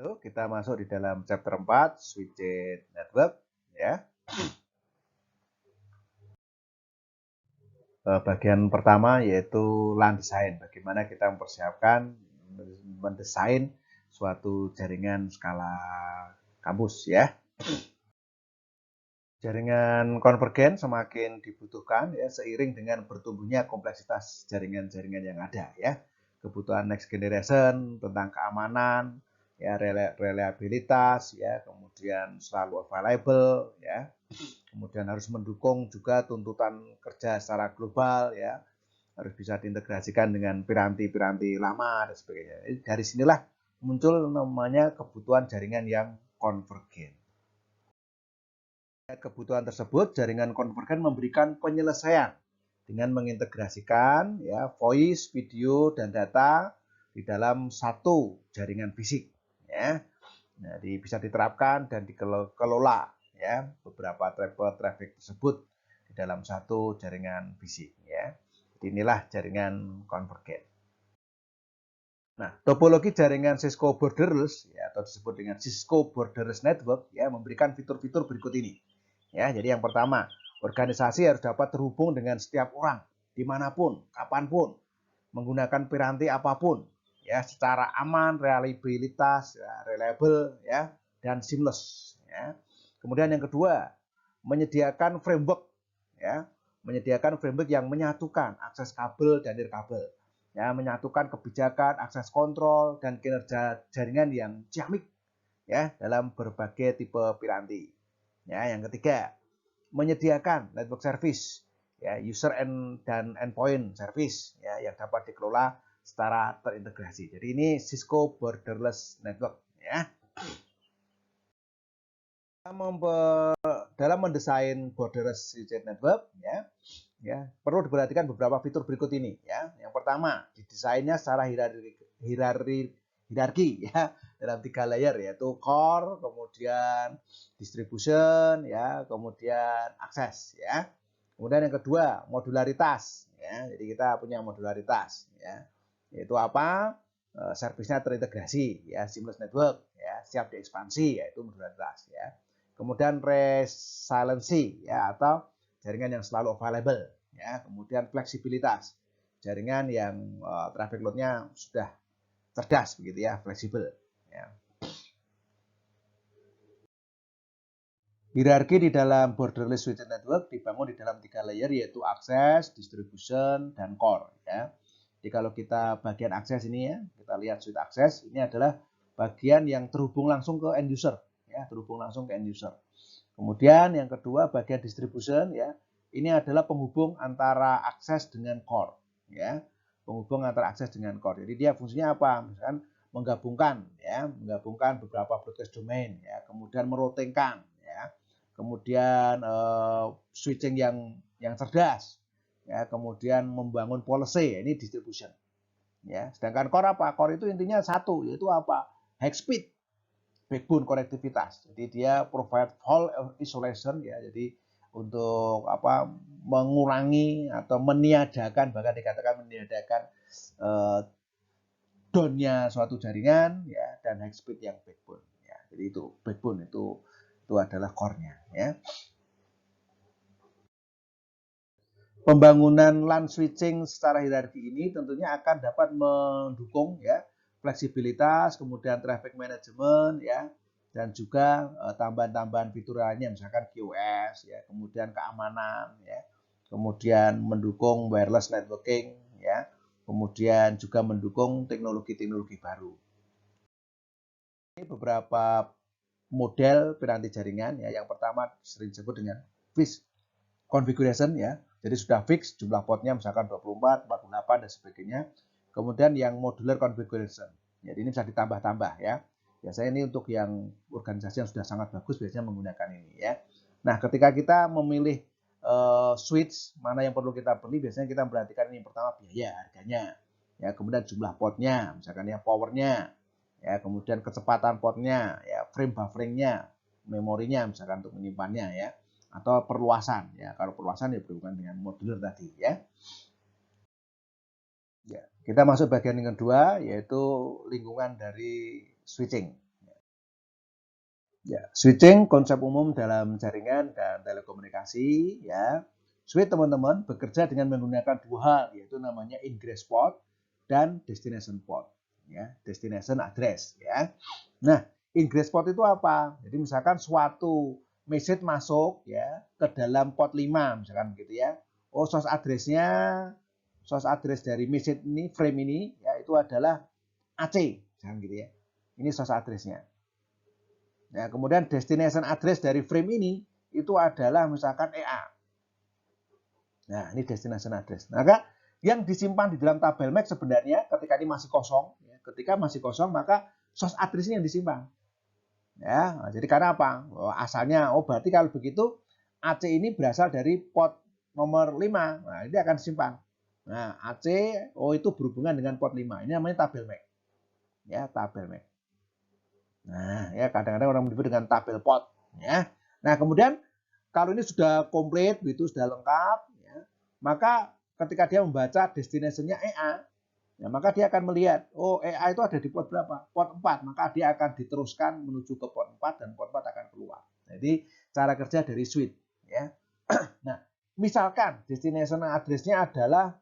Kita masuk di dalam chapter 4 switched network ya. Bagian pertama yaitu LAN design. Bagaimana kita mempersiapkan mendesain suatu jaringan skala kampus ya. Jaringan konvergen semakin dibutuhkan ya seiring dengan bertumbuhnya kompleksitas jaringan-jaringan yang ada ya. Kebutuhan next generation tentang keamanan, ya reliabilitas ya, kemudian selalu available ya. Kemudian harus mendukung juga tuntutan kerja secara global ya. Harus bisa diintegrasikan dengan piranti-piranti lama dan sebagainya. Jadi dari sinilah muncul namanya kebutuhan jaringan yang konvergen. Kebutuhan tersebut, jaringan konvergen memberikan penyelesaian dengan mengintegrasikan ya voice, video, dan data di dalam satu jaringan fisik. Ya. Jadi bisa diterapkan dan dikelola ya beberapa traffic tersebut di dalam satu jaringan fisik. Ya. Jadi inilah jaringan konvergen. Nah, topologi jaringan Cisco Borderless ya, atau disebut dengan Cisco Borderless Network ya memberikan fitur-fitur berikut ini. Ya, jadi yang pertama, organisasi harus dapat terhubung dengan setiap orang, dimanapun, kapanpun, menggunakan piranti apapun, ya, secara aman, reliabilitas, ya, reliable, ya, dan seamless. Ya. Kemudian yang kedua, menyediakan framework, ya, menyediakan framework yang menyatukan akses kabel dan nirkabel, ya, menyatukan kebijakan, akses kontrol, dan kinerja jaringan yang ciamik, ya, dalam berbagai tipe piranti. Ya, yang ketiga, menyediakan network service, ya, user dan endpoint service ya, yang dapat dikelola secara terintegrasi. Jadi ini Cisco Borderless Network ya. Dalam mendesain borderless switched network ya perlu diperhatikan beberapa fitur berikut ini ya. Yang pertama, didesainnya secara hierarki ya dalam 3 layer yaitu core, kemudian distribution ya, kemudian akses ya. Kemudian yang kedua, modularitas ya. Jadi kita punya modularitas ya. Yaitu apa? Servisnya terintegrasi ya, seamless network ya, siap diekspansi yaitu modularitas ya. Kemudian resiliency ya atau jaringan yang selalu available ya. Kemudian fleksibilitas, jaringan yang traffic load-nya sudah cerdas begitu ya, fleksibel ya. Hierarki di dalam borderless switched network dibangun di dalam 3 layer yaitu akses, distribution, dan core ya. Jadi kalau kita bagian akses ini ya, kita lihat switch akses ini adalah bagian yang terhubung langsung ke end user ya, terhubung langsung ke end user. Kemudian yang kedua bagian distribution ya, ini adalah penghubung antara akses dengan core ya, penghubung antara akses dengan core. Jadi dia fungsinya apa? Misalkan menggabungkan beberapa broadcast domain ya, kemudian meroutingkan ya, kemudian switching yang cerdas ya, kemudian membangun policy, ini distribution ya. Sedangkan core apa? Core itu intinya satu, yaitu apa? High speed backbone konektivitas. Jadi dia provide fault isolation ya. Jadi untuk apa? Mengurangi atau meniadakan, bahkan dikatakan meniadakan down-nya suatu jaringan ya, dan high speed yang backbone ya. Jadi itu backbone itu adalah core-nya ya. Pembangunan LAN switching secara hierarki ini tentunya akan dapat mendukung ya fleksibilitas, kemudian traffic management ya, dan juga tambahan-tambahan fitur lainnya misalkan QoS ya, kemudian keamanan ya, kemudian mendukung wireless networking ya, kemudian juga mendukung teknologi-teknologi baru. Ini beberapa model piranti jaringan ya. Yang pertama sering disebut dengan fixed configuration ya. Jadi sudah fix jumlah portnya misalkan 24, 48 dan sebagainya. Kemudian yang modular configuration. Jadi ini bisa ditambah-tambah ya. Biasanya ini untuk yang organisasi yang sudah sangat bagus biasanya menggunakan ini ya. Nah, ketika kita memilih switch mana yang perlu kita beli, biasanya kita memperhatikan ini yang pertama biaya, harganya. Ya, kemudian jumlah portnya, misalkan ya powernya, ya, kemudian kecepatan portnya, ya, frame bufferingnya, memorinya misalkan untuk menyimpannya ya, atau perluasan ya. Kalau perluasan ya berhubungan dengan modular tadi ya. Ya, kita masuk bagian yang kedua yaitu lingkungan dari switching. Ya, switching konsep umum dalam jaringan dan telekomunikasi ya. Switch teman-teman bekerja dengan menggunakan dua hal, yaitu namanya ingress port dan destination port ya, destination address ya. Nah, ingress port itu apa? Jadi misalkan suatu message masuk ya ke dalam port 5 misalkan gitu ya. Oh, source address dari message ini, frame ini ya itu adalah AC, misalkan gitu ya. Ini source address-nya. Nah, kemudian destination address dari frame ini itu adalah misalkan EA. Nah, ini destination address. Maka yang disimpan di dalam tabel MAC sebenarnya ketika ini masih kosong, ya, ketika masih kosong maka source address ini yang disimpan. Ya, nah, jadi karena apa? Oh, asalnya, oh berarti kalau begitu AC ini berasal dari port nomor 5. Nah, ini akan disimpan. Nah, AC, oh itu berhubungan dengan port 5. Ini namanya tabel MAC. Ya, tabel MAC. Nah, ya kadang-kadang orang menyebut dengan tabel port. Ya. Nah, kemudian kalau ini sudah komplit, itu sudah lengkap, ya, maka ketika dia membaca destination-nya EA, ya, maka dia akan melihat, oh EA itu ada di port berapa? Port 4, maka dia akan diteruskan menuju ke port 4 dan port 4 akan keluar. Jadi cara kerja dari switch. Ya. Nah, misalkan destination address-nya adalah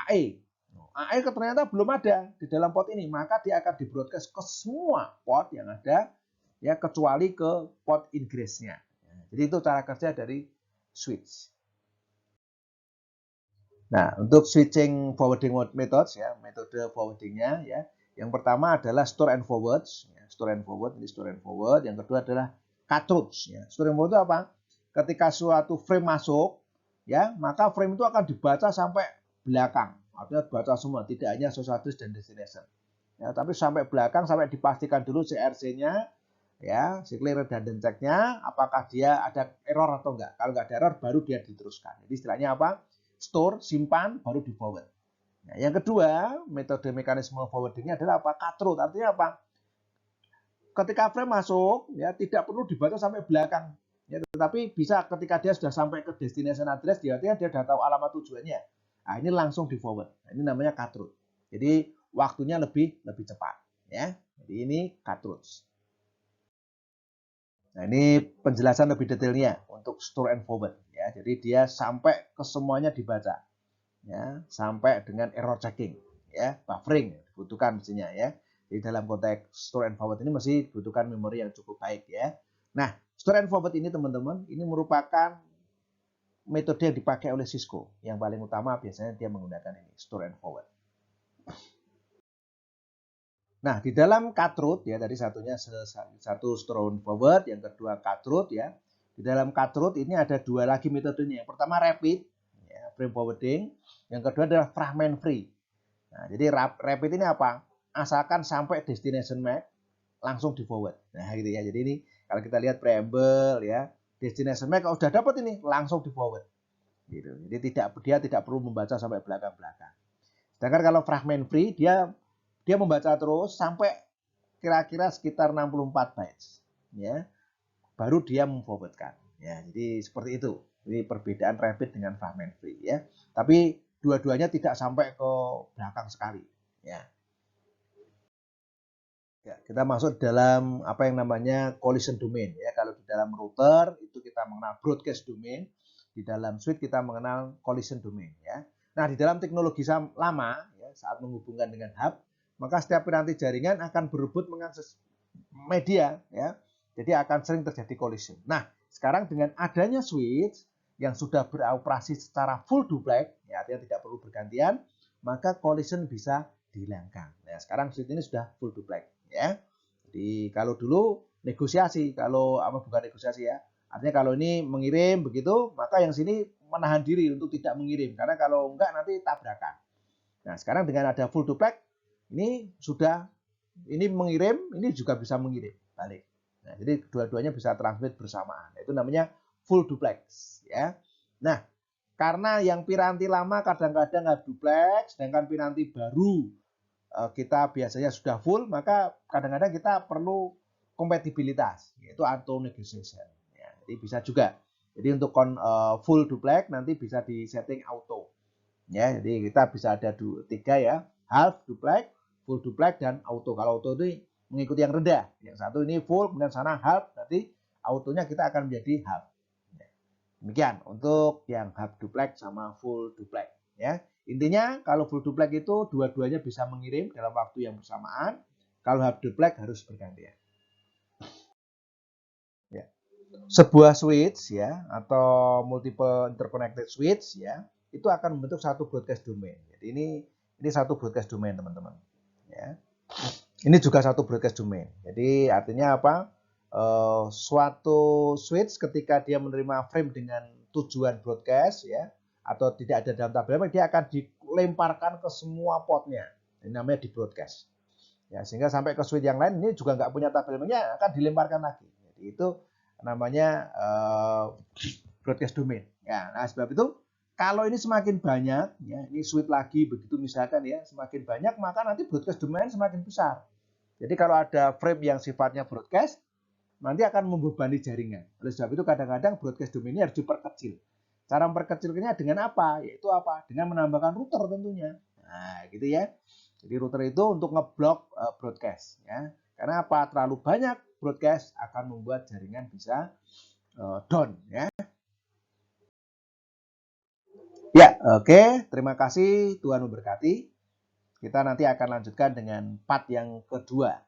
AE. AE ternyata belum ada di dalam port ini, maka dia akan di broadcast ke semua port yang ada ya kecuali ke port ingress-nya. Jadi itu cara kerja dari switch. Nah, untuk switching forwarding methods ya, metode forwardingnya ya, yang pertama adalah store and forward, ya, store and forward, ini store and forward. Yang kedua adalah cut throughs, ya. Store and forward itu apa? Ketika suatu frame masuk, ya, maka frame itu akan dibaca sampai belakang, artinya baca semua, tidak hanya source address dan destination. Ya, tapi sampai belakang, sampai dipastikan dulu CRC-nya, ya, cyclic redundant check-nya, apakah dia ada error atau enggak. Kalau enggak ada error, baru dia diteruskan. Jadi istilahnya apa? Store, simpan, baru di forward. Nah, yang kedua, metode mekanisme forwardingnya adalah apa? Cut through. Artinya apa? Ketika frame masuk, ya tidak perlu dibaca sampai belakang. Ya, tetapi bisa ketika dia sudah sampai ke destination address, dia sudah tahu alamat tujuannya. Nah, ini langsung di forward. Nah, ini namanya cut through. Jadi waktunya lebih cepat. Ya, jadi ini cut through. Nah, ini penjelasan lebih detailnya untuk store and forward. Ya, jadi dia sampai ke semuanya dibaca. Ya, sampai dengan error checking, ya, buffering dibutuhkan mestinya ya. Jadi dalam konteks store and forward ini masih dibutuhkan memori yang cukup baik ya. Nah, store and forward ini teman-teman, ini merupakan metode yang dipakai oleh Cisco. Yang paling utama biasanya dia menggunakan ini, store and forward. Nah, di dalam cut through ya, tadi satu store and forward, yang kedua cut through ya. Di dalam cut through ini ada dua lagi metodenya. Yang pertama rapid, ya, frame forwarding. Yang kedua adalah fragment free. Nah, jadi rapid ini apa? Asalkan sampai destination MAC langsung di forward. Nah, gitu ya. Jadi ini kalau kita lihat preamble ya, destination MAC kalau sudah dapat ini langsung di forward. Gitu. Jadi dia tidak perlu membaca sampai belakang-belakang. Sedangkan kalau fragment free dia membaca terus sampai kira-kira sekitar 64 bytes ya. Baru dia memforwardkan. Ya, jadi seperti itu. Ini perbedaan rapid dengan fragment free ya. Tapi dua-duanya tidak sampai ke belakang sekali ya. Ya, kita masuk dalam apa yang namanya collision domain ya. Kalau di dalam router itu kita mengenal broadcast domain, di dalam switch kita mengenal collision domain ya. Nah, di dalam teknologi lama ya, saat menghubungkan dengan hub, maka setiap piranti jaringan akan berebut mengakses media ya. Jadi akan sering terjadi collision. Nah, sekarang dengan adanya switch yang sudah beroperasi secara full duplex, ya artinya tidak perlu bergantian, maka collision bisa dihilangkan. Nah, sekarang switch ini sudah full duplex ya. Jadi kalau dulu negosiasi, kalau bukan negosiasi ya. Artinya kalau ini mengirim begitu, maka yang sini menahan diri untuk tidak mengirim karena kalau enggak nanti tabrakan. Nah, sekarang dengan ada full duplex ini sudah ini mengirim, ini juga bisa mengirim balik. Nah, jadi dua-duanya bisa transmit bersamaan. Itu namanya full duplex ya. Nah, karena yang piranti lama kadang-kadang nggak duplex, sedangkan piranti baru kita biasanya sudah full, maka kadang-kadang kita perlu kompatibilitas, yaitu auto negotiation. Ya, jadi bisa juga. Jadi untuk full duplex nanti bisa di setting auto. Ya, jadi kita bisa ada tiga ya, half duplex, full duplex dan auto. Kalau auto itu mengikuti yang rendah. Yang satu ini full, kemudian sana half, berarti autonya kita akan menjadi half. Demikian untuk yang half duplex sama full duplex. Ya, intinya kalau full duplex itu dua-duanya bisa mengirim dalam waktu yang bersamaan. Kalau half duplex harus bergantian. Ya. Sebuah switch ya atau multiple interconnected switch ya itu akan membentuk satu broadcast domain. Jadi ini satu broadcast domain teman-teman. Ya. Ini juga satu broadcast domain. Jadi artinya apa? Suatu switch ketika dia menerima frame dengan tujuan broadcast ya atau tidak ada dalam tabel, dia akan dilemparkan ke semua portnya. Ini namanya di broadcast. Ya, sehingga sampai ke switch yang lain ini juga nggak punya tabelnya akan dilemparkan lagi. Jadi itu namanya broadcast domain. Ya, nah sebab itu kalau ini semakin banyak, ya ini switch lagi begitu misalkan ya semakin banyak maka nanti broadcast domain semakin besar. Jadi kalau ada frame yang sifatnya broadcast nanti akan membebani jaringan. Oleh sebab itu kadang-kadang broadcast domain ini harus diperkecil. Cara memperkecilnya dengan apa? Yaitu apa? Dengan menambahkan router tentunya. Nah, gitu ya. Jadi router itu untuk ngeblok broadcast ya. Karena apa? Terlalu banyak broadcast akan membuat jaringan bisa down ya. Ya, oke. Terima kasih. Tuhan memberkati. Kita nanti akan lanjutkan dengan part yang kedua.